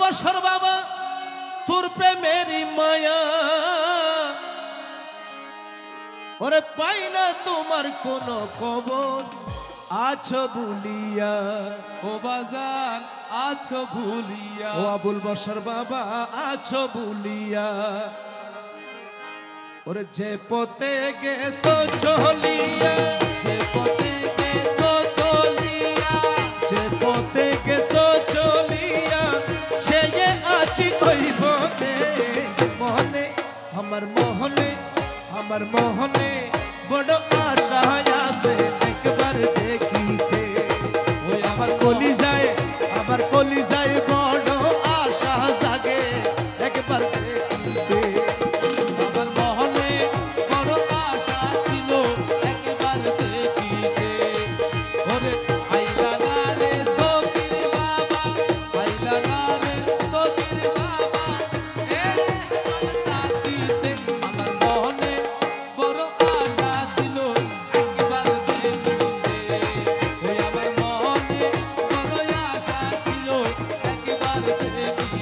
বছর বাবা তোর প্রেমেরই মায়া ওরে পাই না তোমার কোনো কবর আছো ভুলিয়া ও বাজান আছো ভুলিয়া ও আবুল বছর বাবা আছো ভুলিয়া ওরে যে পথে গেছো চলিয়া যে পথে গেছো চলিয়া যে পথে গেছো চলিয়া সে আছি ওই পথে মোহনে আমার মোহনে আমার মোহনে বড় আশা আছে একবার দেখিতে ওই আমার কলিজায় বড় আশা জাগে একবার দেখিতে আমার মহনে বড় আশা ছিল একবার দেখিতে ওরে আইলা না রে সকির বাবা আইলা না রে সকির বাবা এ সাথীতে আমার মহনে বড় আশা ছিল একবার দেখিতে ওই আমার মহনে বড় আশা ছিল একবার দেখিতে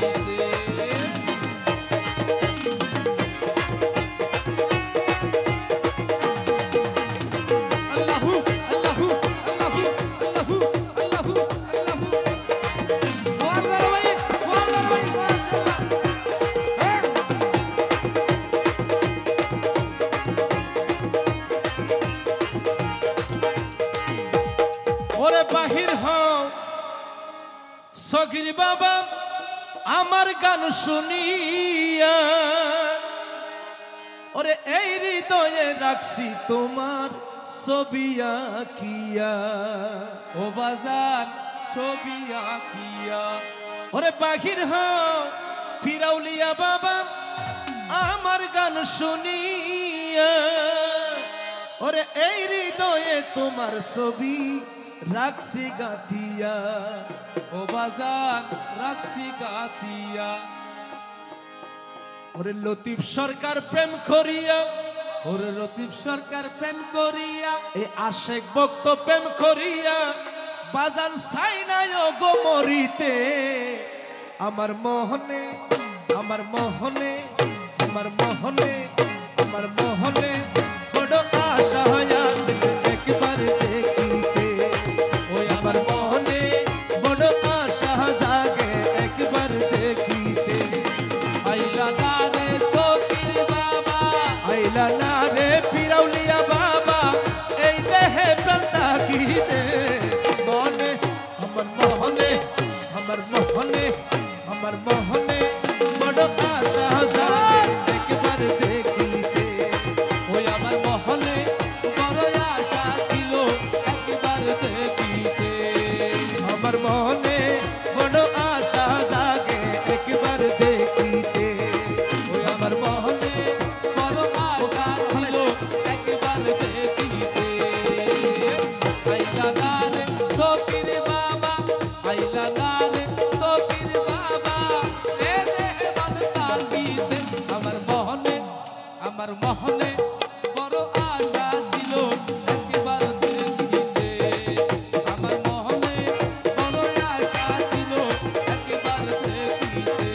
Allahu Allahu Allahu Allahu Allahu Allahu Wallahi ওরে বাহির হও সগির বাবা আমার গান শুনিয়া ওরে এই হৃদয়ে রাখছি তোমার ছবি আঁকিয়া ও বাজার ছবি আঁকিয়া ওরে বাহির হও ফিরাউলিয়া বাবা আমার গান শুনিয়া ওরে এই হৃদয়ে তোমার ছবি রাখছি গাথিয়া ও বাজার রাখছি গাথিয়া ওরে লতিফ সরকার প্রেম করিয়া ওরে লতিফ সরকার প্রেম করিয়া এ আশেক ভক্ত প্রেম করিয়া বাজান সাইনায় গো মরিতে আমার মোহনে আমার মোহনে আমার মোহনে আমার মোহনে বড় আশা আছে একবার দেখিতে ওই আমার মোহনে বড় আশা জাগে একবার দেখিতে আইলা না রে সকির বাবা আইলা না রে পিরাউলিয়া বাবা এই দেহে প্রাণ তাকিতে মনে আমার মোহনে আমার মোহনে আমার মোহনে বড় আশা জাগে একবার দেখিতে ওই আমার মহলে বড় আশা ছিল একবার দেখিতে আমার মনে বড় আশা জাগে একবার দেখিতে ওই আমার মহলে বড় আশা ছিল একবার দেখিতে আইলা না রে সকির বাবা আইলা না রে সকির বাবা এ দেহে বাদ তাকিতে আমার মহলে বড় আশা ছিল একবার দেখিতে আমার মহলে বড় আশা ছিল একবার দেখিতে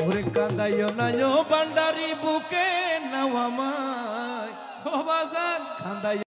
ওরে কাঁদাইও নাইও বান্ডারি বুকে নাও আমায় ও বাজান কাঁদাই